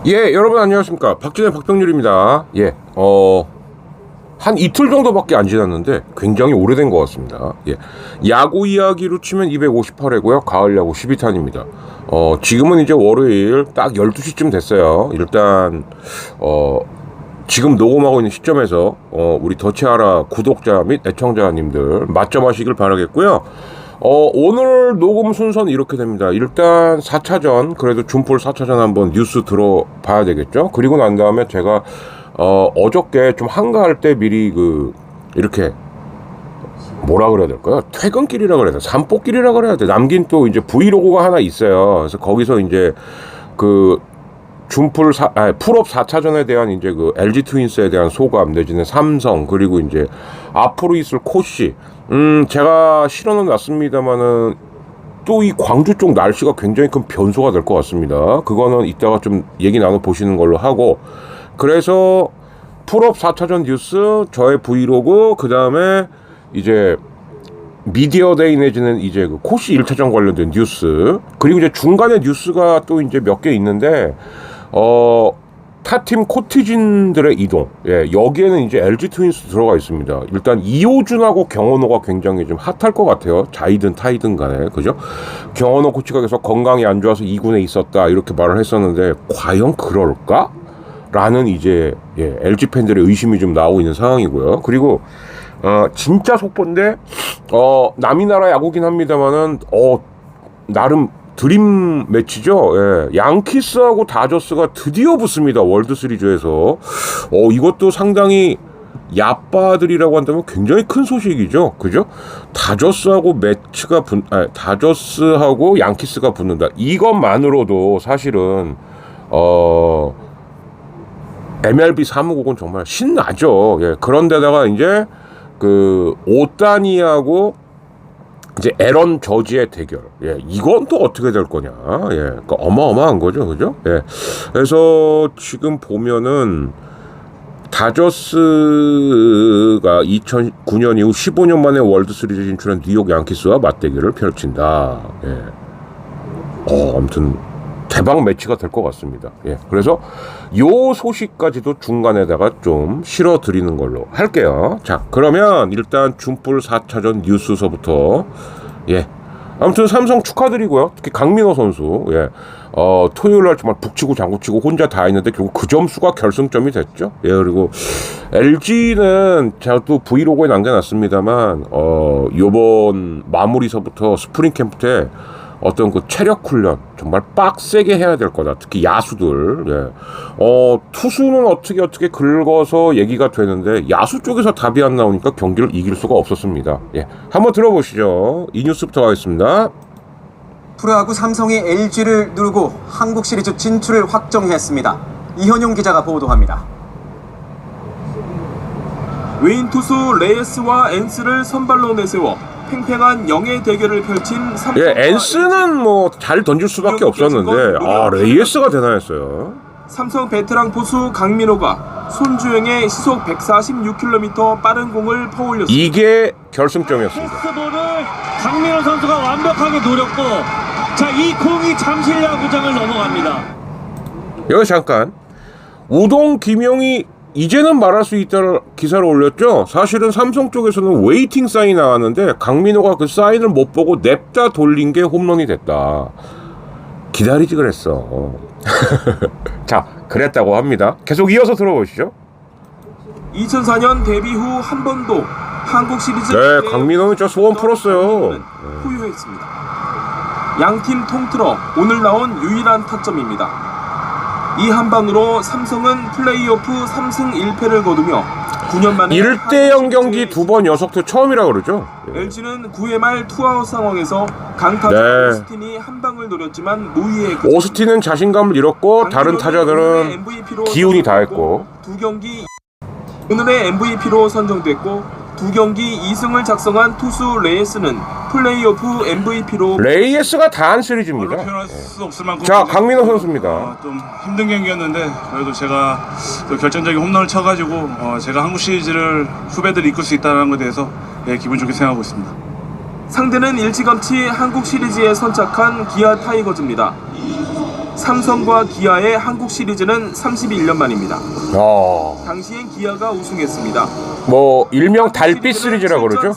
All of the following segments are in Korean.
예, 여러분 안녕하십니까. 박진의 박병률입니다. 예, 한 이틀 정도밖에 안 지났는데 굉장히 오래된 것 같습니다. 예, 야구 이야기로 치면 258회고요. 가을 야구 12탄입니다. 지금은 이제 월요일 딱 12시쯤 됐어요. 일단 지금 녹음하고 있는 시점에서 우리 더치하라 구독자 및 애청자님들 맛점하시길 바라겠고요. 오늘 녹음 순서는 이렇게 됩니다. 일단 4차전, 그래도 준폴 4차전 한번 뉴스 들어봐야 되겠죠? 그리고 난 다음에 제가, 어저께 좀 한가할 때 미리 이렇게, 뭐라 그래야 될까요? 퇴근길이라 그래야 돼. 산보길이라 그래야 돼. 남긴 또 이제 브이로그가 하나 있어요. 그래서 거기서 이제 풀업 4차전에 대한 이제 LG 트윈스에 대한 소감 내지는 삼성 그리고 이제 앞으로 있을 코시 제가 실어는 놨습니다만은 또 이 광주 쪽 날씨가 굉장히 큰 변수가 될 것 같습니다. 그거는 이따가 좀 얘기 나눠 보시는 걸로 하고, 그래서 풀업 4차전 뉴스, 저의 브이로그, 그 다음에 이제 미디어데이 내지는 이제 코시 1차전 관련된 뉴스, 그리고 이제 중간에 뉴스가 또 이제 몇 개 있는데 타팀 코티진들의 이동. 예, 여기에는 이제 LG 트윈스 들어가 있습니다. 일단 이호준하고 경원호가 굉장히 좀 핫할 것 같아요. 자이든 타이든 간에. 그죠? 경원호 코치가 계속 건강이 안 좋아서 2군에 있었다 이렇게 말을 했었는데 과연 그럴까? 라는 이제 LG 팬들의 의심이 좀 나오고 있는 상황이고요. 그리고 진짜 속보인데 남이 나라 야구긴 합니다만은 나름 드림 매치죠. 예. 양키스하고 다저스가 드디어 붙습니다. 월드 시리즈에서. 이것도 상당히 야빠들이라고 한다면 굉장히 큰 소식이죠. 그죠? 다저스하고 다저스하고 양키스가 붙는다. 이것만으로도 사실은 MLB 사무국은 정말 신나죠. 예. 그런데다가 이제 오타니하고 이제 에런 저지의 대결. 예, 이건 또 어떻게 될 거냐. 예, 그러니까 어마어마한 거죠. 그죠? 예. 그래서 지금 보면은 다저스가 2009년 이후 15년 만에 월드 시리즈 진출한 뉴욕 양키스와 맞대결을 펼친다. 예. 아무튼 대박 매치가 될 것 같습니다. 예. 그래서 요 소식까지도 중간에다가 좀 실어드리는 걸로 할게요. 자, 그러면 일단 준풀 4차전 뉴스서부터. 예. 아무튼 삼성 축하드리고요. 특히 강민호 선수. 예. 토요일날 정말 북치고 장구치고 혼자 다 했는데 결국 그 점수가 결승점이 됐죠. 예. 그리고 LG는 제가 또 브이로그에 남겨놨습니다만, 요번 마무리서부터 스프링 캠프 때 어떤 체력 훈련 정말 빡세게 해야 될 거다. 특히 야수들. 예. 투수는 어떻게 긁어서 얘기가 되는데 야수 쪽에서 답이 안 나오니까 경기를 이길 수가 없었습니다. 예. 한번 들어보시죠. 이 뉴스부터 가겠습니다. 프로야구 삼성이 LG를 누르고 한국 시리즈 진출을 확정했습니다. 이현용 기자가 보도합니다. 외인 투수 레이스와 엔스를 선발로 내세워 팽팽한 영예 대결을 펼친 삼성. 예, 엔스는 뭐 잘 던질 수밖에 없었는데 레이스가 대단했어요. 삼성 베테랑 포수 강민호가 손주영의 시속 146km 빠른 공을 퍼올렸습니다. 이게 결승점이었습니다. 패스볼을 강민호 선수가 완벽하게 노렸고, 자, 이 공이 잠실야구장을 넘어갑니다. 여기 잠깐, 우동 김용이 이제는 말할 수 있다는 기사를 올렸죠. 사실은 삼성 쪽에서는 웨이팅 사인이 나왔는데 강민호가 그 사인을 못 보고 냅다 돌린 게 홈런이 됐다. 기다리지 그랬어. 자, 그랬다고 합니다. 계속 이어서 들어보시죠. 2004년 데뷔 후 한 번도 한국 시리즈 네, 강민호는 저 소원 풀었어요. 포유했습니다. 양팀 통틀어 오늘 나온 유일한 타점입니다. 이 한 방으로 삼성은 플레이오프 3승 1패를 거두며 9년 만에 1대0 경기 2번 연속도 처음이라 그러죠. LG는 9회 말 투아웃 상황에서 강타자 오스틴이 한 방을 노렸지만 무위에 오스틴은 자신감을 잃었고 다른 타자들은 기운이 다했고, 두 경기 오늘의 MVP로 선정됐고 두 경기 2승을 작성한 투수 레이스는 플레이오프 MVP로. 레이스가 다 한 시리즈입니다. 표현할 수 없을 만큼 자, 강민호 선수입니다. 좀 힘든 경기였는데 그래도 제가 또 결정적인 홈런을 쳐가지고 제가 한국 시리즈를 후배들 이끌 수 있다는 것에 대해서 기분 좋게 생각하고 있습니다. 상대는 일찌감치 한국 시리즈에 선착한 기아 타이거즈입니다. 삼성과 기아의 한국 시리즈는 31년 만입니다. 당시엔 기아가 우승했습니다. 뭐 일명 달빛 시리즈라 그러죠.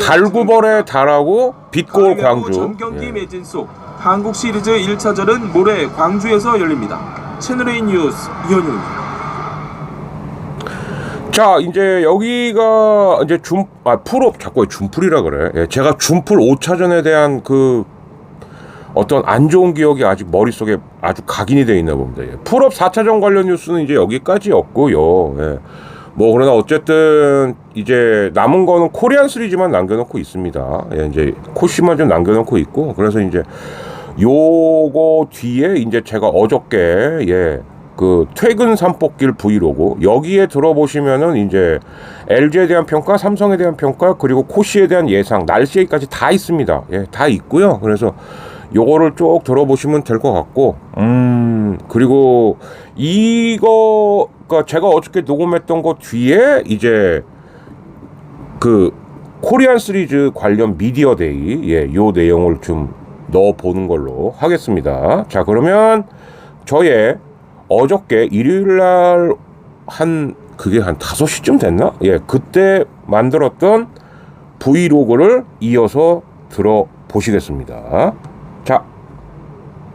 달구벌의 달하고 빛고울 광주. 전경기 예. 매진 속 한국 시리즈 1차전은 모레 광주에서 열립니다. 채널A 뉴스 이현용입니다. 자, 이제 여기가 이제 풀업 자꾸 준풀이라 그래. 예, 제가 준풀 5차전에 대한 그 어떤 안 좋은 기억이 아직 머릿속에 아주 각인이 되어 있나 봅니다. 예. 풀업 4차전 관련 뉴스는 이제 여기까지였고요. 예. 뭐 그러나 어쨌든 이제 남은 거는 코리안 시리즈만 남겨놓고 있습니다. 예, 이제 코시만 좀 남겨놓고 있고, 그래서 이제 요거 뒤에 이제 제가 어저께 그 퇴근 산복길 브이로그 여기에 들어보시면은 이제 LG에 대한 평가, 삼성에 대한 평가, 그리고 코시에 대한 예상, 날씨 얘기까지 다 있습니다. 예, 다 있고요. 그래서 요거를 쭉 들어보시면 될 것 같고, 그리고 이거가 제가 어저께 녹음했던 거 뒤에 이제 그 코리안 시리즈 관련 미디어 데이, 요 내용을 좀 넣어보는 걸로 하겠습니다. 자, 그러면 저의 어저께 일요일날 그게 한 5시쯤 됐나? 예, 그때 만들었던 브이로그를 이어서 들어보시겠습니다. 자,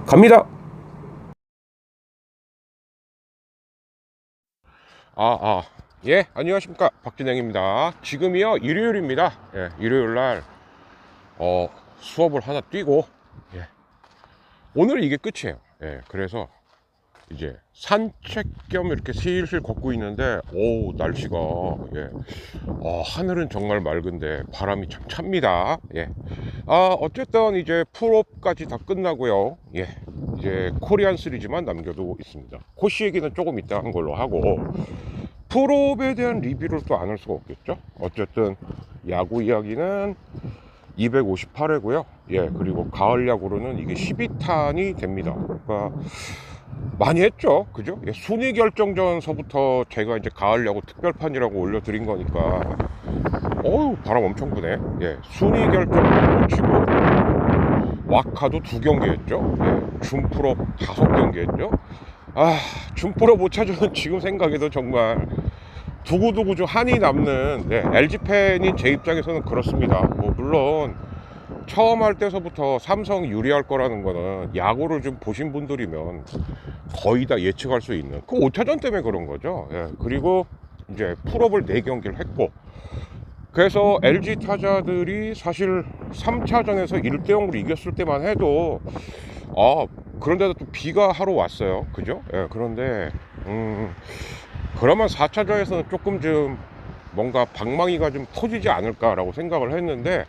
갑니다. 예, 안녕하십니까, 박진행입니다. 지금이요 일요일입니다. 예, 일요일날 수업을 하나 뛰고, 예, 오늘 이게 끝이에요. 예, 그래서 이제 산책 겸 이렇게 슬슬 걷고 있는데, 날씨가, 하늘은 정말 맑은데 바람이 참 찹니다. 예. 어쨌든 이제 풀업까지 다 끝나고요. 예. 이제 코리안 시리즈만 남겨두고 있습니다. 코시 얘기는 조금 이따 한 걸로 하고, 풀업에 대한 리뷰를 또 안 할 수가 없겠죠. 어쨌든 야구 이야기는 258회고요. 예, 그리고 가을 야구로는 이게 12탄이 됩니다. 그러니까 많이 했죠, 그죠? 예, 순위 결정전서부터 제가 이제 가을 야구 특별판이라고 올려드린 거니까, 바람 엄청 부네. 예, 순위 결정전 못 치고 와카도 2경기 했죠. 예, 준프로 5경기 했죠. 준프로 못 찾아는 지금 생각해도 정말 두고두고 좀 한이 남는, LG 팬인 제 입장에서는 그렇습니다. 뭐 물론 처음 할 때서부터 삼성이 유리할 거라는 거는 야구를 좀 보신 분들이면 거의 다 예측할 수 있는 그 5차전 때문에 그런 거죠. 예, 그리고 이제 풀업을 4경기를 했고, 그래서 LG 타자들이 사실 3차전에서 1대0으로 이겼을 때만 해도 그런데도 또 비가 하러 왔어요, 그죠? 예, 그런데 그러면 4차전에서는 조금 좀 뭔가 방망이가 좀 터지지 않을까라고 생각을 했는데,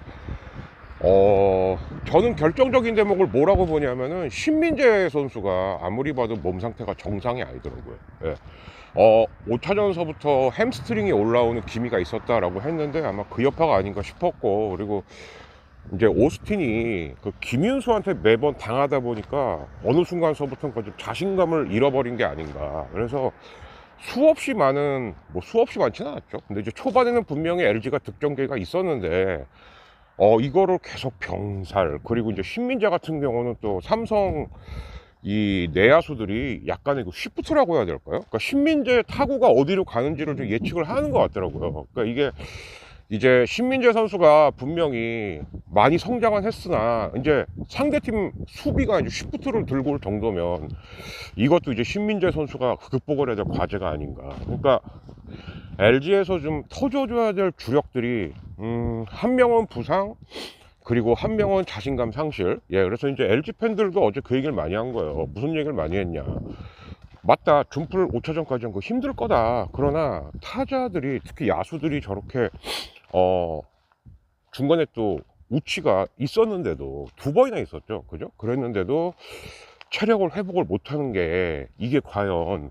저는 결정적인 대목을 뭐라고 보냐면은 신민재 선수가 아무리 봐도 몸 상태가 정상이 아니더라고요. 예. 5차전서부터 햄스트링이 올라오는 기미가 있었다라고 했는데 아마 그 여파가 아닌가 싶었고, 그리고 이제 오스틴이 그 김윤수한테 매번 당하다 보니까 어느 순간서부터는 좀 자신감을 잃어버린 게 아닌가. 그래서 수없이 많지는 않았죠. 근데 이제 초반에는 분명히 LG가 득점 기회가 있었는데, 이거를 계속 병살, 그리고 이제 신민재 같은 경우는 또 삼성 이 내야수들이 약간의 그 쉬프트라고 해야 될까요? 그러니까 신민재 타구가 어디로 가는지를 좀 예측을 하는 것 같더라고요. 그러니까 이게 이제 신민재 선수가 분명히 많이 성장은 했으나 이제 상대팀 수비가 이제 쉬프트를 들고 올 정도면 이것도 이제 신민재 선수가 극복을 해야 될 과제가 아닌가. 그러니까 LG에서 좀 터져줘야 될 주력들이 한 명은 부상, 그리고 한 명은 자신감 상실. 예, 그래서 이제 LG 팬들도 어제 그 얘기를 많이 한 거예요. 무슨 얘기를 많이 했냐. 맞다, 준플 5차전까지 한 거 힘들 거다. 그러나 타자들이, 특히 야수들이 저렇게 중간에 또 우치가 있었는데도 2번이나 있었죠, 그죠? 그랬는데도 체력을 회복을 못하는 게 이게 과연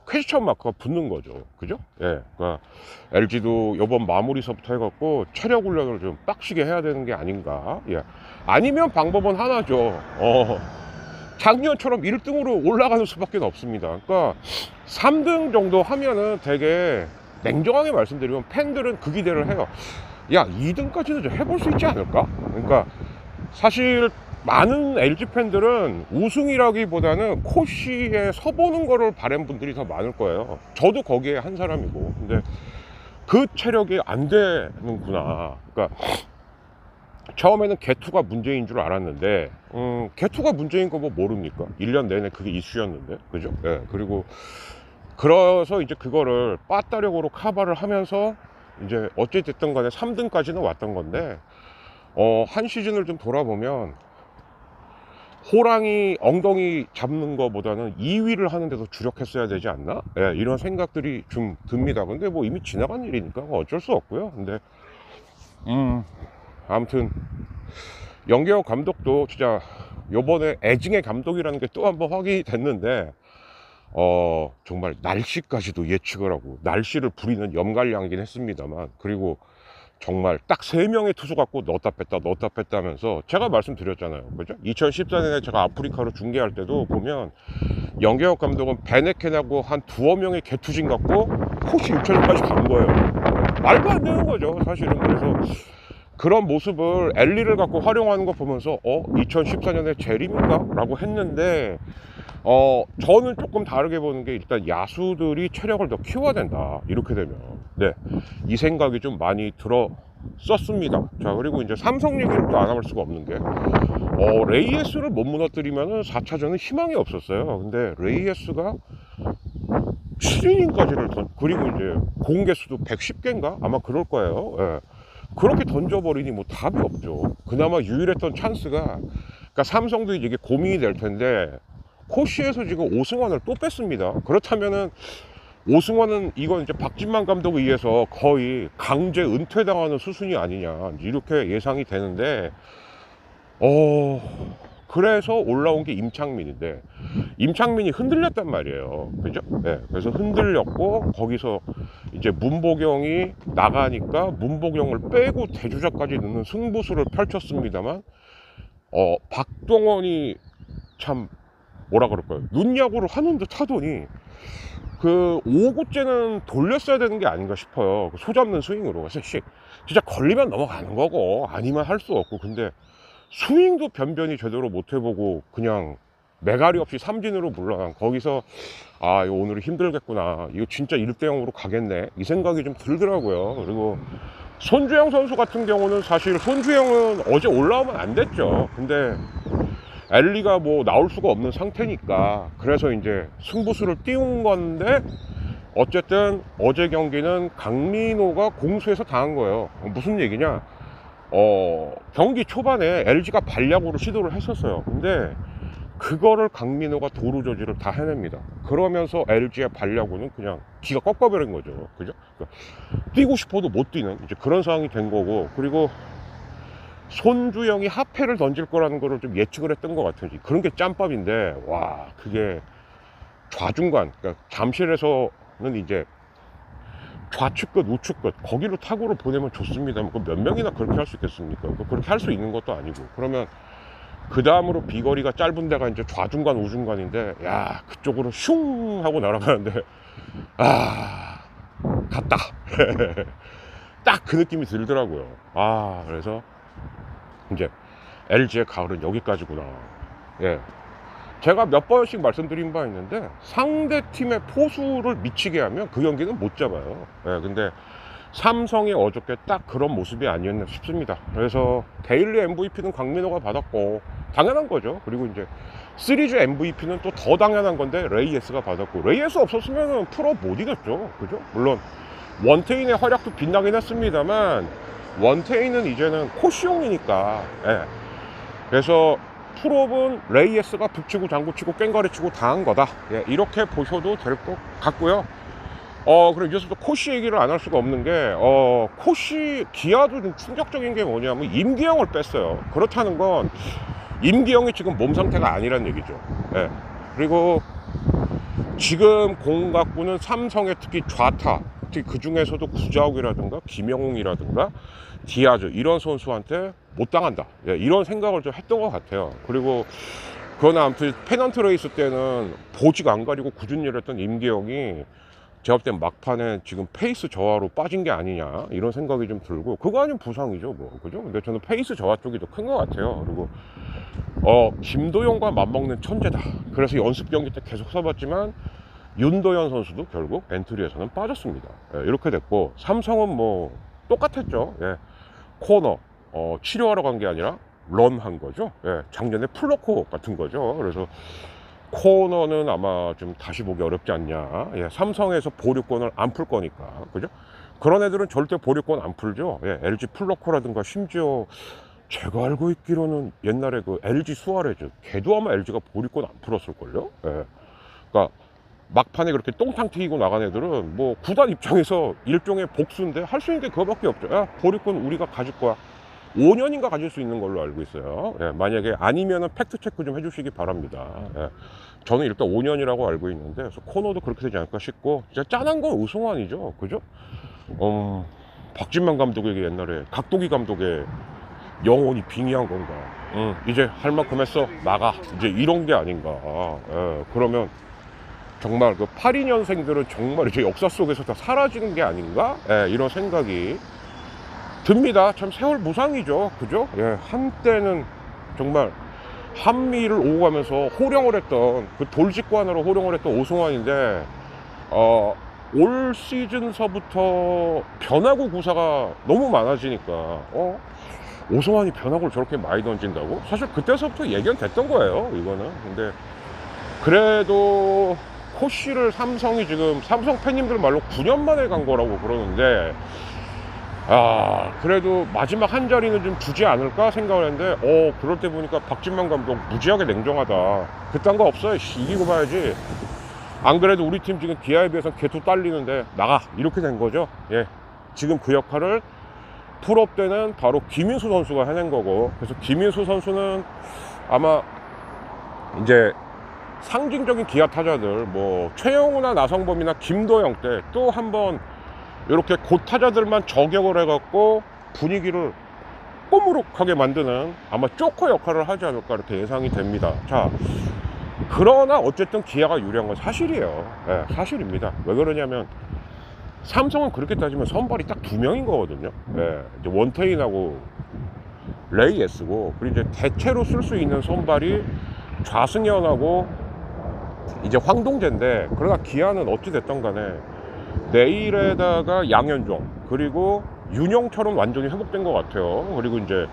퀘스천 마크가 붙는 거죠, 그죠? 예, 그러니까 LG도 이번 마무리서부터 해갖고 체력 훈련을 좀 빡시게 해야 되는 게 아닌가. 예, 아니면 방법은 하나죠. 작년처럼 1등으로 올라가는 수밖에 없습니다. 그러니까 3등 정도 하면은 되게 냉정하게 말씀드리면 팬들은 그 기대를 해요. 야 2등까지는 좀 해볼 수 있지 않을까? 그러니까 사실 많은 LG 팬들은 우승이라기보다는 코시에 서보는 거를 바란 분들이 더 많을 거예요. 저도 거기에 한 사람이고. 근데 그 체력이 안 되는구나. 그러니까 처음에는 개투가 문제인 줄 알았는데 개투가 문제인 거 뭐 모릅니까? 1년 내내 그게 이슈였는데, 그죠? 예. 그리고 그래서 이제 그거를 빠따력으로 커버를 하면서 이제 어찌됐든 간에 3등까지는 왔던 건데, 한 시즌을 좀 돌아보면 호랑이 엉덩이 잡는 거보다는 2위를 하는데도 주력했어야 되지 않나? 예, 이런 생각들이 좀 듭니다. 근데 뭐 이미 지나간 일이니까 어쩔 수 없고요. 근데 아무튼 영계혁 감독도 진짜 요번에 애증의 감독이라는 게 또 한번 확인이 됐는데, 정말 날씨까지도 예측을 하고 날씨를 부리는 염갈량이긴 했습니다만, 그리고 정말 딱 3명의 투수 갖고 넣었다 뺐다 하면서 제가 말씀드렸잖아요. 그죠? 2014년에 제가 아프리카로 중계할 때도 보면 영계혁 감독은 베네켄하고 한 2명의 개투진 갖고 코시 6천까지 간 거예요. 말도 안 되는 거죠, 사실은. 그래서 그런 모습을 엘리를 갖고 활용하는 거 보면서 2014년에 재림인가? 라고 했는데, 저는 조금 다르게 보는 게, 일단 야수들이 체력을 더 키워야 된다, 이렇게 되면. 네, 이 생각이 좀 많이 들었었습니다. 자, 그리고 이제 삼성 얘기를 또 안 할 수가 없는 게, 레이에스를 못 무너뜨리면은 4차전은 희망이 없었어요. 근데 레이에스가 7이닝까지를 그리고 이제 공개수도 110개인가? 아마 그럴 거예요. 예. 그렇게 던져버리니 뭐 답이 없죠. 그나마 유일했던 찬스가, 그러니까 삼성도 이게 고민이 될 텐데, 코시에서 지금 오승환을 또 뺐습니다. 그렇다면은 오승환은 이건 이제 박진만 감독에 의해서 거의 강제 은퇴당하는 수순이 아니냐, 이렇게 예상이 되는데, 그래서 올라온 게 임창민인데, 임창민이 흔들렸단 말이에요. 그죠? 네, 그래서 흔들렸고, 거기서 이제 문보경이 나가니까 문보경을 빼고 대주자까지 넣는 승부수를 펼쳤습니다만, 박동원이 참 뭐라 그럴까요? 눈야구를 하는 듯 하더니 그 5구째는 돌렸어야 되는 게 아닌가 싶어요. 소 잡는 스윙으로. 그래서 진짜 걸리면 넘어가는 거고 아니면 할 수 없고, 근데 스윙도 변변히 제대로 못 해보고 그냥 매가리 없이 삼진으로 물러난, 거기서 이거 오늘 힘들겠구나, 이거 진짜 1대0으로 가겠네, 이 생각이 좀 들더라고요. 그리고 손주영 선수 같은 경우는, 사실 손주영은 어제 올라오면 안 됐죠. 근데 엘리가 뭐 나올 수가 없는 상태니까 그래서 이제 승부수를 띄운 건데, 어쨌든 어제 경기는 강민호가 공수에서 당한 거예요. 무슨 얘기냐, 경기 초반에 LG가 발야구로 시도를 했었어요. 근데 그거를 강민호가 도루 저지를 다 해냅니다. 그러면서 LG의 발야구는 그냥 기가 꺾어버린 거죠. 그죠? 그러니까 뛰고 싶어도 못 뛰는 이제 그런 상황이 된 거고, 그리고 손주영이 하패를 던질 거라는 거를 좀 예측을 했던 것 같아요. 그런 게 짬밥인데, 와, 그게 좌중간, 그러니까 잠실에서는 이제 좌측 끝, 우측 끝, 거기로 타구를 보내면 좋습니다. 몇 명이나 그렇게 할 수 있겠습니까? 그렇게 할 수 있는 것도 아니고. 그러면 그 다음으로 비거리가 짧은 데가 이제 좌중간, 우중간인데, 야, 그쪽으로 슝 하고 날아가는데, 갔다. 딱 그 느낌이 들더라고요. 그래서 이제 LG의 가을은 여기까지구나. 예, 제가 몇 번씩 말씀드린 바 있는데, 상대 팀의 포수를 미치게 하면 그 경기는 못 잡아요. 예, 근데 삼성이 어저께 딱 그런 모습이 아니었나 싶습니다. 그래서 데일리 MVP는 강민호가 받았고 당연한 거죠. 그리고 이제 시리즈 MVP는 또 더 당연한 건데 레이에스가 받았고, 레이에스 없었으면 프로 못 이겼죠. 그죠? 물론 원태인의 활약도 빛나긴 했습니다만, 원태인은 이제는 코시용이니까. 예. 그래서 프로는 레이에스가 북치고 장구치고 깽가리치고 당한 거다. 예, 이렇게 보셔도 될 것 같고요. 그리고 여기서 또 코시 얘기를 안 할 수가 없는 게, 코시 기아도 좀 충격적인 게 뭐냐면 임기영을 뺐어요. 그렇다는 건 임기영이 지금 몸 상태가 아니란 얘기죠. 예. 그리고 지금 공 갖고는 삼성의 특히 좌타, 특히 그 중에서도 구자욱이라든가 김영웅이라든가 디아즈, 이런 선수한테 못 당한다. 예, 이런 생각을 좀 했던 것 같아요. 그리고 그건 아무튼 페넌트 레이스 때는 보직 안 가리고 꾸준히 했던 임기영이 제가 볼 땐 막판에 지금 페이스 저하로 빠진 게 아니냐 이런 생각이 좀 들고, 그거 아니면 부상이죠 뭐, 그죠? 근데 저는 페이스 저하 쪽이 더 큰 것 같아요. 그리고 김도영과 맞먹는 천재다, 그래서 연습 경기 때 계속 써봤지만 윤도현 선수도 결국 엔트리에서는 빠졌습니다. 예, 이렇게 됐고, 삼성은 뭐 똑같았죠. 예, 코너 치료하러 간 게 아니라 런한 거죠. 예, 작년에 풀러코 같은 거죠. 그래서 코너는 아마 좀 다시 보기 어렵지 않냐. 예, 삼성에서 보류권을 안 풀 거니까, 그죠? 그런 애들은 절대 보류권 안 풀죠. 예, LG 플러코라든가, 심지어 제가 알고 있기로는 옛날에 그 LG 수아레즈, 걔도 아마 LG가 보류권 안 풀었을걸요. 예, 그러니까 막판에 그렇게 똥탕 튀기고 나간 애들은 뭐 구단 입장에서 일종의 복수인데 할 수 있는 게 그거밖에 없죠. 야, 보류권 우리가 가질 거야. 5년인가 가질 수 있는 걸로 알고 있어요. 예, 만약에 아니면은 팩트 체크 좀 해주시기 바랍니다. 예, 저는 일단 5년이라고 알고 있는데, 그래서 코너도 그렇게 되지 않을까 싶고, 진짜 짠한 건 우승환이죠, 그죠? 박진만 감독에게 옛날에 각도기 감독의 영혼이 빙의한 건가? 이제 할 만큼 했어, 나가, 이제 이런 게 아닌가. 예, 그러면 정말 그 82년생들은 정말 이제 역사 속에서 다 사라지는 게 아닌가? 예, 이런 생각이 듭니다. 참 세월 무상이죠, 그죠? 예, 한때는 정말 한미를 오고 가면서 호령을 했던, 그 돌직관으로 호령을 했던 오승환인데, 올 시즌서부터 변화구 구사가 너무 많아지니까 오승환이 변화구를 저렇게 많이 던진다고? 사실 그때서부터 예견됐던 거예요, 이거는. 근데 그래도 코시를 삼성이 지금, 삼성 팬님들 말로 9년 만에 간 거라고 그러는데, 그래도 마지막 한 자리는 좀 주지 않을까 생각을 했는데, 그럴 때 보니까 박진만 감독 무지하게 냉정하다. 그딴 거 없어요. 이기고 봐야지. 안 그래도 우리 팀 지금 기아에 비해서 개투 딸리는데 나가, 이렇게 된 거죠. 예, 지금 그 역할을 풀업 때는 바로 김인수 선수가 해낸 거고, 그래서 김인수 선수는 아마 이제 상징적인 기아 타자들, 뭐 최영우나 나성범이나 김도영 때 또 한번 이렇게 고타자들만 저격을 해갖고 분위기를 꼬무룩하게 만드는 아마 쪼커 역할을 하지 않을까, 이렇게 예상이 됩니다. 자, 그러나 어쨌든 기아가 유리한 건 사실이에요. 예, 사실입니다. 왜 그러냐면 삼성은 그렇게 따지면 선발이 딱 2명인 거거든요. 예, 이제 원태인하고 레이에스고, 그리고 이제 대체로 쓸 수 있는 선발이 좌승현하고 이제 황동재인데, 그러나 기아는 어찌 됐던 간에 내일에다가 양현종, 그리고 윤영철은 완전히 회복된 것 같아요. 그리고 이제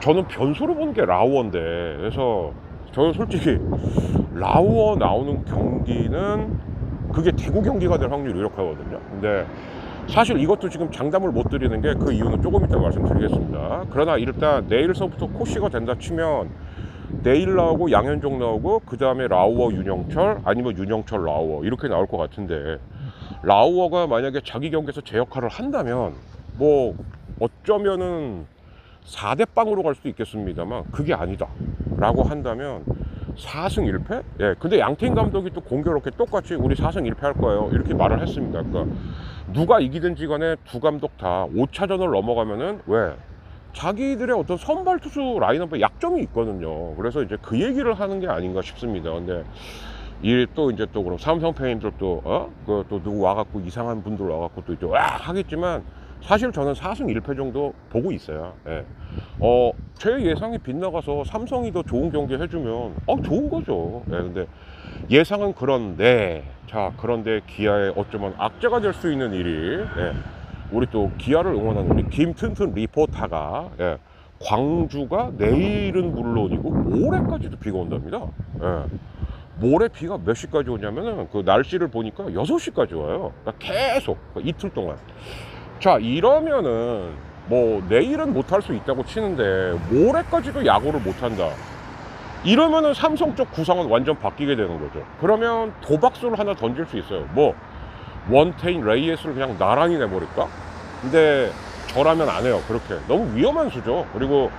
저는 변수로 보는 게 라우어인데, 그래서 저는 솔직히 라우어 나오는 경기는 그게 대구 경기가 될 확률이 유력하거든요. 근데 사실 이것도 지금 장담을 못 드리는 게, 그 이유는 조금 이따 말씀드리겠습니다. 그러나 일단 내일서부터 코시가 된다 치면 내일 나오고 양현종 나오고, 그 다음에 라우어 윤영철, 아니면 윤영철 라우어, 이렇게 나올 것 같은데, 라우어가 만약에 자기 경기에서 제 역할을 한다면 뭐 어쩌면은 4대0으로 갈 수도 있겠습니다만, 그게 아니다 라고 한다면 4승 1패? 예, 근데 양팀 감독이 또 공교롭게 똑같이 우리 4승 1패 할 거예요, 이렇게 말을 했습니다. 그러니까 누가 이기든지 간에 두 감독 다 5차전을 넘어가면은, 왜? 자기들의 어떤 선발 투수 라인업에 약점이 있거든요. 그래서 이제 그 얘기를 하는 게 아닌가 싶습니다. 근데 이 또 이제 또 그럼 삼성 팬들 또 그 또 누구 와갖고, 이상한 분들 와갖고 또 이제 와 하겠지만, 사실 저는 4승 1패 정도 보고 있어요. 예. 제 예상이 빗나가서 삼성이 더 좋은 경기 해주면 좋은 거죠. 예. 근데 예상은 그런데, 자, 그런데 기아의 어쩌면 악재가 될 수 있는 일이, 예, 우리 또 기아를 응원하는 우리 김튼튼 리포터가, 예, 광주가 내일은 물론이고 모레까지도 비가 온답니다. 예. 모레 비가 몇 시까지 오냐면은 그 날씨를 보니까 6시까지 와요. 그러니까 계속 이틀 동안. 자, 이러면은 뭐 내일은 못할 수 있다고 치는데 모레까지도 야구를 못한다, 이러면은 삼성 쪽 구상은 완전 바뀌게 되는 거죠. 그러면 도박수를 하나 던질 수 있어요. 뭐 원태인, 레이에스를 그냥 나란히 내버릴까? 근데 저라면 안 해요. 그렇게 너무 위험한 수죠. 그리고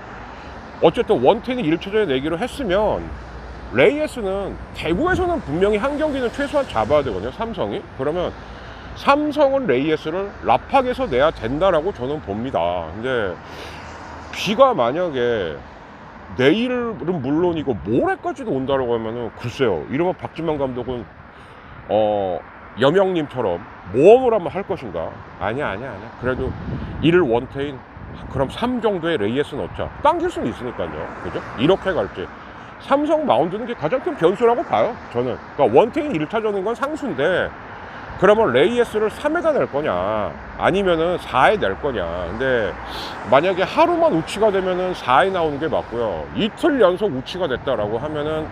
어쨌든 원태인이 1차전에 내기로 했으면 레이에스는 대구에서는 분명히 한 경기는 최소한 잡아야 되거든요, 삼성이. 그러면 삼성은 레이에스를 라팍에서 내야 된다라고 저는 봅니다. 근데 비가 만약에 내일은 물론이고 모레까지도 온다라고 하면은, 글쎄요, 이러면 박진만 감독은 여명님처럼 모험을 한번 할 것인가? 아니야. 그래도 1 원태인, 그럼 3 정도의 레이에스 넣자. 당길 수는 있으니까요. 그죠? 이렇게 갈지. 삼성 마운드는 게 가장 큰 변수라고 봐요. 저는. 그러니까 원태인 1차전인 건 상수인데, 그러면 레이에스를 3에다 낼 거냐, 아니면은 4에 낼 거냐. 근데 만약에 하루만 우치가 되면은 4에 나오는 게 맞고요. 이틀 연속 우치가 됐다라고 하면은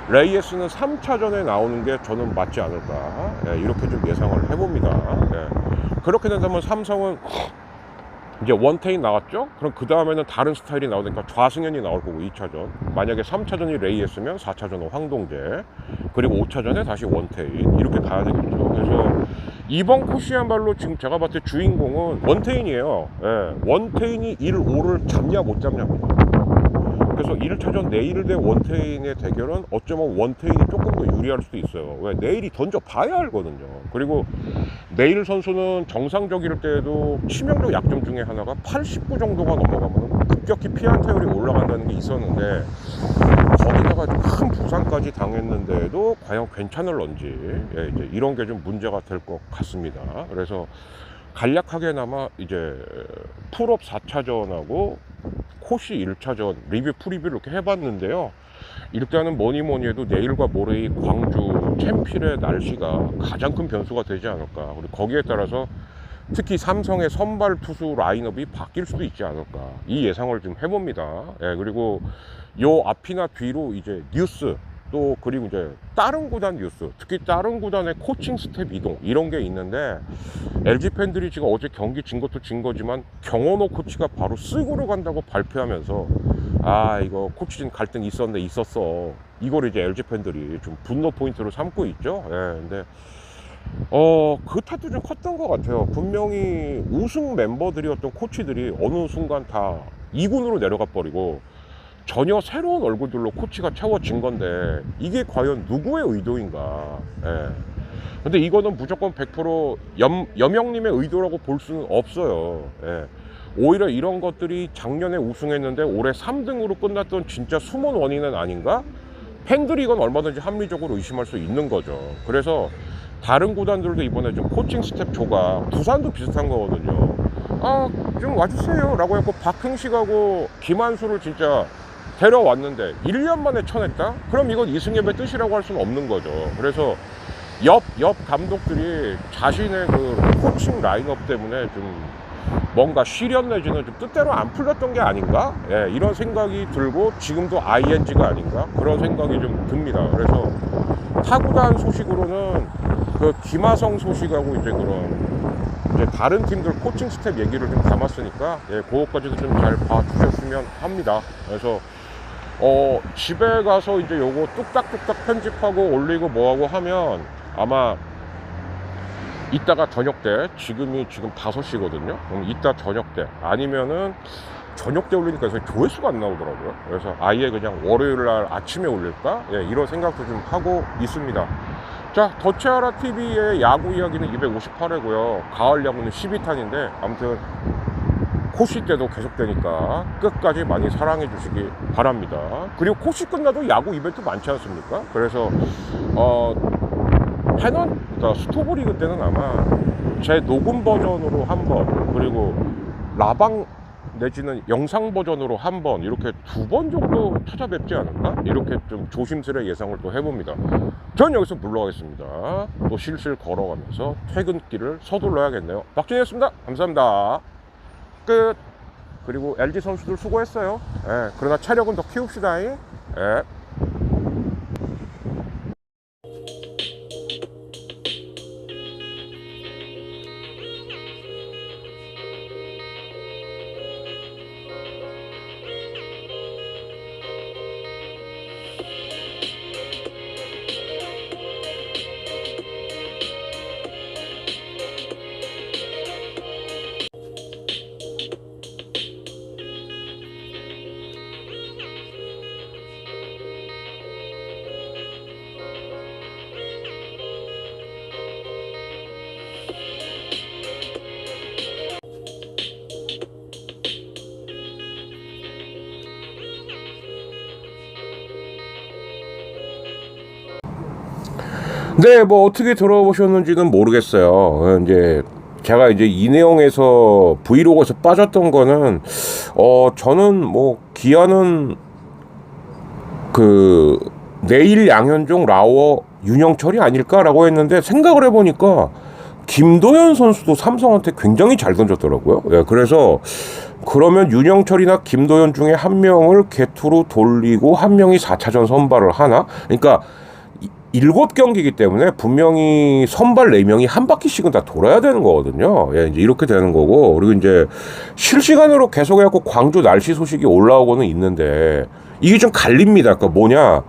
레이에스는 3차전에 나오는 게 저는 맞지 않을까. 예, 이렇게 좀 예상을 해봅니다. 예. 그렇게 된다면 삼성은 이제 원태인 나왔죠? 그럼 그 다음에는 다른 스타일이 나오니까 좌승현이 나올 거고 2차전. 만약에 3차전이 레이에스면 4차전은 황동재, 그리고 5차전에 다시 원태인, 이렇게 가야 되겠죠. 그래서 이번 코시안발로 지금 제가 봤을 때 주인공은 원태인이에요. 예, 원태인이 1, 5를 잡냐 못 잡냐입니다. 그래서 1차전 네일 대 원태인의 대결은 어쩌면 원태인이 조금 더 유리할 수도 있어요. 왜? 네일이 던져봐야 알거든요. 그리고 네일 선수는 정상적일 때에도 치명적 약점 중에 하나가 89 정도가 넘어가면 급격히 피안타율이 올라간다는 게 있었는데, 거기다가 큰 부상까지 당했는데도 과연 괜찮을런지, 예, 이제 이런 게 좀 문제가 될 것 같습니다. 그래서 간략하게나마 이제 풀업 4차전하고 코시 1차전 리뷰 프리뷰를 이렇게 해봤는데요. 일단은 뭐니 해도 내일과 모레의 광주 챔필의 날씨가 가장 큰 변수가 되지 않을까. 그리고 거기에 따라서 특히 삼성의 선발 투수 라인업이 바뀔 수도 있지 않을까, 이 예상을 좀 해봅니다. 예, 그리고 요 앞이나 뒤로 이제 뉴스, 또 그리고 이제 다른 구단 뉴스, 특히 다른 구단의 코칭 스텝 이동, 이런 게 있는데, LG 팬들이 지금 어제 경기 진 것도 진 거지만 경원호 코치가 바로 쓰고로 간다고 발표하면서, 아 이거 코치진 갈등 있었어, 이걸 이제 LG 팬들이 좀 분노 포인트로 삼고 있죠. 예, 근데 그 탓도 좀 컸던 것 같아요. 분명히 우승 멤버들이었던 코치들이 어느 순간 다 2군으로 내려가 버리고 전혀 새로운 얼굴들로 코치가 채워진 건데, 이게 과연 누구의 의도인가. 예. 근데 이거는 무조건 100% 여명님의 의도라고 볼 수는 없어요. 예. 오히려 이런 것들이 작년에 우승했는데 올해 3등으로 끝났던 진짜 숨은 원인은 아닌가? 팬들이 이건 얼마든지 합리적으로 의심할 수 있는 거죠. 그래서 다른 구단들도 이번에 좀 코칭 스텝 조각, 두산도 비슷한 거거든요. 좀 와주세요 라고 해서 박흥식하고 김한수를 진짜 데려왔는데 1년 만에 쳐냈다? 그럼 이건 이승엽의 뜻이라고 할 수는 없는 거죠. 그래서 옆 감독들이 자신의 그 코칭 라인업 때문에 좀 뭔가 시련 내지는 좀 뜻대로 안 풀렸던 게 아닌가? 예, 이런 생각이 들고 지금도 ING가 아닌가? 그런 생각이 좀 듭니다. 그래서 타구단 소식으로는 그 김하성 소식하고 이제 그런 이제 다른 팀들 코칭 스텝 얘기를 좀 담았으니까, 예, 그것까지도 좀 잘 봐주셨으면 합니다. 그래서 집에 가서 이제 요거 뚝딱뚝딱 편집하고 올리고 뭐하고 하면 아마 이따가 저녁 때, 지금 5시거든요. 그럼 이따 저녁 때, 아니면은 저녁 때 올리니까 조회수가 안 나오더라고요. 그래서 아예 그냥 월요일 날 아침에 올릴까? 예, 이런 생각도 좀 하고 있습니다. 자, 더치아라 TV의 야구 이야기는 258회고요. 가을 야구는 12탄인데, 아무튼 코시 때도 계속되니까 끝까지 많이 사랑해 주시기 바랍니다. 그리고 코시 끝나도 야구 이벤트 많지 않습니까? 그래서 그러니까 스토브리그 때는 아마 제 녹음 버전으로 한번, 그리고 라방 내지는 영상 버전으로 한번, 이렇게 2번 정도 찾아뵙지 않을까? 이렇게 좀 조심스레 예상을 또 해봅니다. 전 여기서 물러가겠습니다. 또 실실 걸어가면서 퇴근길을 서둘러야겠네요. 박진희였습니다. 감사합니다. 끝. 그리고 LG 선수들 수고했어요. 예, 그러나 체력은 더 키웁시다. 예. 네, 뭐 어떻게 들어보셨는지는 모르겠어요. 이제 제가 이제 이 내용에서 브이로그에서 빠졌던 거는 저는 뭐 기아는 그 내일 양현종, 라워, 윤영철이 아닐까라고 했는데 생각을 해보니까 김도현 선수도 삼성한테 굉장히 잘 던졌더라고요. 예, 그래서 그러면 윤영철이나 김도현 중에 한 명을 개투로 돌리고 한 명이 4차전 선발을 하나? 그러니까 7경기이기 때문에 분명히 선발 4명이 한 바퀴씩은 다 돌아야 되는 거거든요. 예, 이제 이렇게 되는 거고, 그리고 이제 실시간으로 계속해갖고 광주 날씨 소식이 올라오고는 있는데, 이게 좀 갈립니다. 그러니까 뭐냐,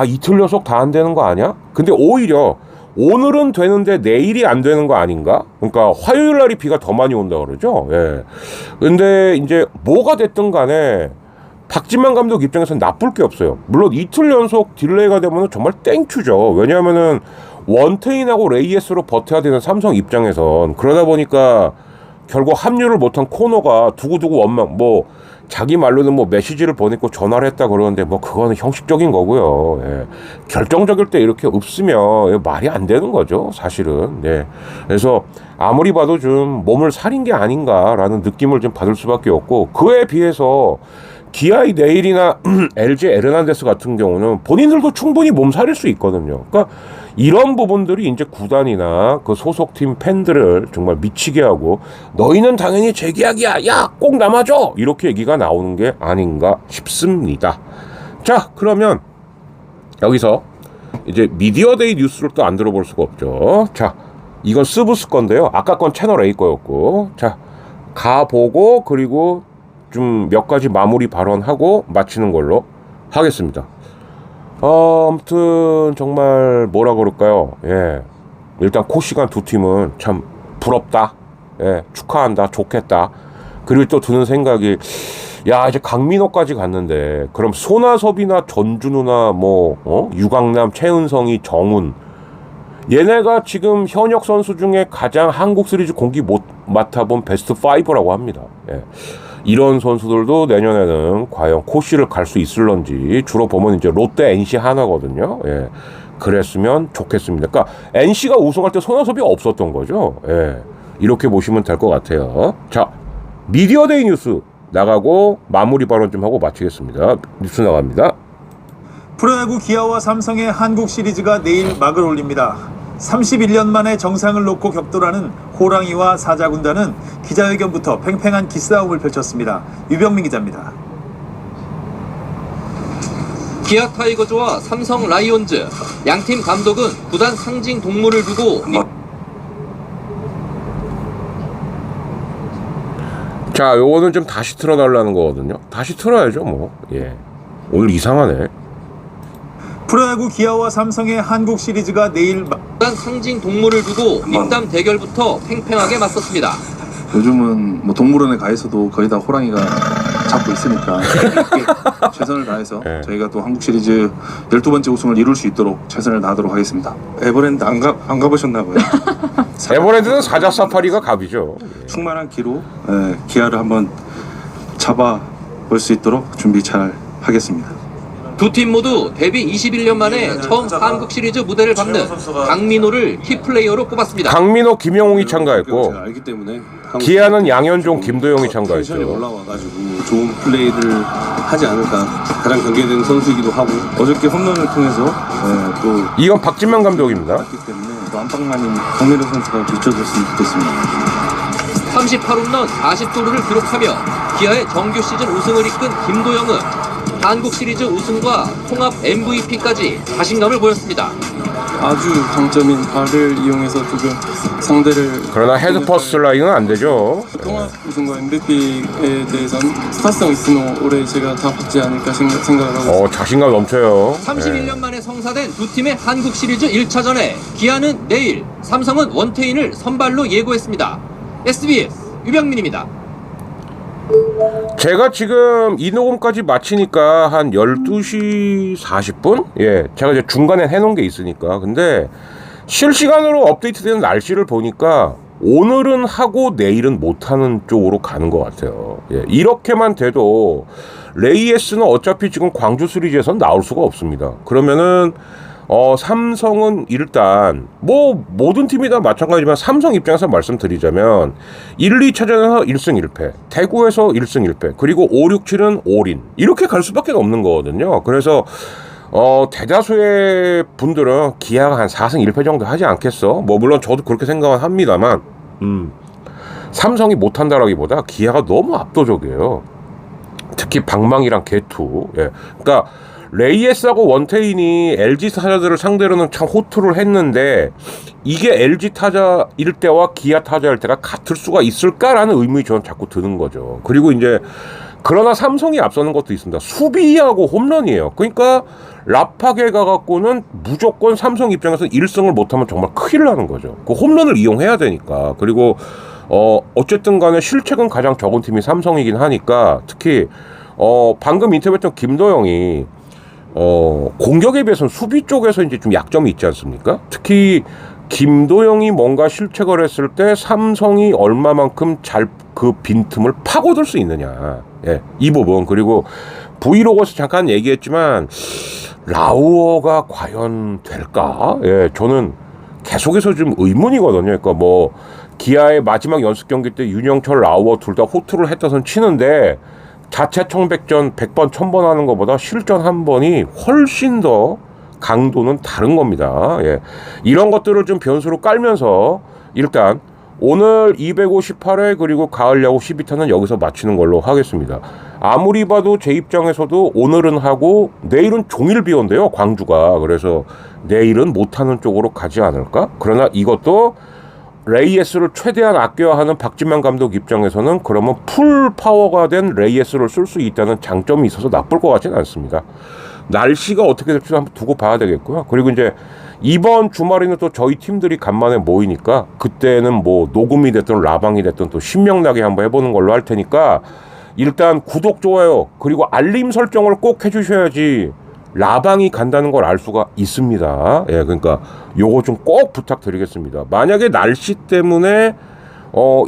이틀 연속 다 안 되는 거 아니야? 근데 오히려 오늘은 되는데 내일이 안 되는 거 아닌가? 그러니까 화요일 날이 비가 더 많이 온다 그러죠. 예. 근데 이제 뭐가 됐든 간에 박진만 감독 입장에서는 나쁠 게 없어요. 물론 이틀 연속 딜레이가 되면 정말 땡큐죠. 왜냐하면은 원태인하고 레이에스로 버텨야 되는 삼성 입장에선, 그러다 보니까 결국 합류를 못한 코너가 두고두고 원망, 뭐 자기 말로는 뭐 메시지를 보냈고 전화를 했다 그러는데 뭐 그거는 형식적인 거고요. 예. 결정적일 때 이렇게 없으면 말이 안 되는 거죠, 사실은. 네. 그래서 아무리 봐도 좀 몸을 사린 게 아닌가라는 느낌을 좀 받을 수밖에 없고, 그에 비해서 기아의 내일이나 LG 에르난데스 같은 경우는 본인들도 충분히 몸살일 수 있거든요. 그러니까 이런 부분들이 이제 구단이나 그 소속팀 팬들을 정말 미치게 하고, 너희는 당연히 재계약이야, 야 꼭 남아줘, 이렇게 얘기가 나오는 게 아닌가 싶습니다. 자, 그러면 여기서 이제 미디어데이 뉴스를 또 안 들어볼 수가 없죠. 자, 이건 스브스 건데요, 아까 건 채널 A 거였고, 자 가보고 그리고 좀 몇 가지 마무리 발언하고 마치는 걸로 하겠습니다. 아무튼 정말 뭐라 그럴까요? 예, 일단 코시간 두 팀은 참 부럽다. 예, 축하한다. 좋겠다. 그리고 또 드는 생각이, 야, 이제 강민호까지 갔는데 그럼 손아섭이나 전준우나 뭐 유강남, 최은성이, 정훈, 얘네가 지금 현역 선수 중에 가장 한국 시리즈 공기 못 맡아본 베스트 5라고 합니다. 예. 이런 선수들도 내년에는 과연 코시를 갈 수 있을런지, 주로 보면 이제 롯데, NC 하나거든요. 예. 그랬으면 좋겠습니다. 그러니까 NC가 우승할 때 손아섭이 없었던 거죠. 예. 이렇게 보시면 될 것 같아요. 자, 미디어데이 뉴스 나가고 마무리 발언 좀 하고 마치겠습니다. 뉴스 나갑니다. 프로야구 기아와 삼성의 한국 시리즈가 내일 막을 올립니다. 31년 만에 정상을 놓고 격돌하는 호랑이와 사자군단은 기자회견부터 팽팽한 기싸움을 펼쳤습니다. 유병민 기자입니다. 기아 타이거즈와 삼성 라이온즈, 양팀 감독은 구단 상징 동물을 두고 자, 요거는 좀 다시 틀어달라는 거거든요. 다시 틀어야죠, 뭐. 예. 오늘 이상하네. 프로야구 기아와 삼성의 한국 시리즈가 내일 구단 상징 동물을 두고 입담 대결부터 팽팽하게 맞섰습니다. 요즘은 뭐 동물원에 가 있어도 거의 다 호랑이가 잡고 있으니까 최선을 다해서 저희가 또 한국 시리즈 12번째 우승을 이룰 수 있도록 최선을 다하도록 하겠습니다. 에버랜드 안 가보셨나봐요. 에버랜드는 사자 사파리가 갑이죠. 충만한 기로 기아를 한번 잡아볼 수 있도록 준비 잘 하겠습니다. 두 팀 모두 데뷔 21년 만에 처음 한국 시리즈 무대를 밟는 강민호를 키플레이어로 꼽았습니다. 강민호, 김영웅이 참가했고, 제가 알기 때문에 기아는 양현종, 김도영이 참가했죠. 텐션이 올라와가지고 좋은 플레이를 하지 않을까. 가장 경계된 선수이기도 하고, 어저께 홈런을 통해서 또 이건 박진만 감독입니다. 했기 때문에 또 안방만인 강민호 선수가 비춰줬으면 좋겠습니다. 38홈런 40도루를 기록하며 기아의 정규 시즌 우승을 이끈 김도영은 한국 시리즈 우승과 통합 MVP까지 자신감을 보였습니다. 아주 강점인 발을 이용해서 조금 상대를, 그러나 헤드퍼스 라인은 안 되죠. 통합 우승과 MVP에 대해서는 스타성 있으면 올해 제가 다 받지 않을까 생각을 하고 자신감 넘쳐요. 31년 만에 성사된 두 팀의 한국 시리즈 1차전에 기아는 내일, 삼성은 원태인을 선발로 예고했습니다. SBS 유병민입니다. 제가 지금 이 녹음까지 마치니까 한 12시 40분? 예, 제가 이제 중간에 해놓은 게 있으니까. 근데 실시간으로 업데이트되는 날씨를 보니까 오늘은 하고 내일은 못하는 쪽으로 가는 것 같아요. 예, 이렇게만 돼도 레이에스는 어차피 지금 광주 시리즈에선 나올 수가 없습니다. 그러면은 삼성은 일단 뭐 모든 팀이 다 마찬가지지만 삼성 입장에서 말씀드리자면 1, 2차전에서 1승 1패, 대구에서 1승 1패, 그리고 5, 6, 7은 올인 이렇게 갈 수밖에 없는 거거든요. 그래서 대다수의 분들은 기아가 한 4승 1패 정도 하지 않겠어? 뭐 물론 저도 그렇게 생각은 합니다만 삼성이 못한다라기보다 기아가 너무 압도적이에요. 특히 방망이랑 개투. 예. 그러니까 레이에스하고 원태인이 LG 타자들을 상대로는 참 호투를 했는데 이게 LG 타자일 때와 기아 타자일 때가 같을 수가 있을까라는 의문이 저는 자꾸 드는 거죠. 그리고 이제 그러나 삼성이 앞서는 것도 있습니다. 수비하고 홈런이에요. 그러니까 라팍에 가갖고는 무조건 삼성 입장에서 1승을 못하면 정말 큰일 나는 거죠. 그 홈런을 이용해야 되니까. 그리고 어쨌든 간에 실책은 가장 적은 팀이 삼성이긴 하니까 특히 방금 인터뷰했던 김도영이 공격에 비해서는 수비 쪽에서 이제 좀 약점이 있지 않습니까? 특히 김도영이 뭔가 실책을 했을 때 삼성이 얼마만큼 잘 그 빈틈을 파고들 수 있느냐. 예, 이 부분. 그리고 브이로그에서 잠깐 얘기했지만 라우어가 과연 될까? 예, 저는 계속해서 좀 의문이거든요. 그러니까 뭐 기아의 마지막 연습 경기 때 윤영철, 라우어 둘 다 호투를 했다선 치는데 자체 청백전 100번, 1000번 하는 것보다 실전 한 번이 훨씬 더 강도는 다른 겁니다. 예. 이런 것들을 좀 변수로 깔면서 일단 오늘 258회 그리고 가을 야구 12타는 여기서 마치는 걸로 하겠습니다. 아무리 봐도 제 입장에서도 오늘은 하고 내일은 종일 비온대요, 광주가. 그래서 내일은 못하는 쪽으로 가지 않을까? 그러나 이것도 레이에스를 최대한 아껴야 하는 박진만 감독 입장에서는 그러면 풀 파워가 된 레이에스를 쓸 수 있다는 장점이 있어서 나쁠 것 같지는 않습니다. 날씨가 어떻게 될지 한번 두고 봐야 되겠고요. 그리고 이제 이번 주말에는 또 저희 팀들이 간만에 모이니까 그때는 뭐 녹음이 됐든 라방이 됐든 또 신명나게 한번 해보는 걸로 할 테니까 일단 구독, 좋아요 그리고 알림 설정을 꼭 해주셔야지 라방이 간다는 걸 알 수가 있습니다. 예, 그러니까 요거 좀 꼭 부탁드리겠습니다. 만약에 날씨 때문에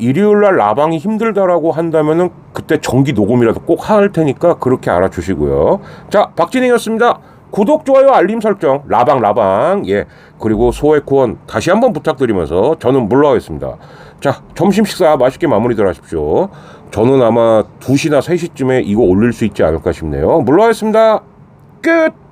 일요일날 라방이 힘들다라고 한다면은 그때 정기 녹음이라도 꼭 할 테니까 그렇게 알아주시고요. 자, 박진행이었습니다. 구독, 좋아요, 알림 설정, 라방, 예, 그리고 소액 후원 다시 한번 부탁드리면서 저는 물러가겠습니다. 자, 점심 식사 맛있게 마무리들 하십시오. 저는 아마 2시나 3시쯤에 이거 올릴 수 있지 않을까 싶네요. 물러가겠습니다. 끝!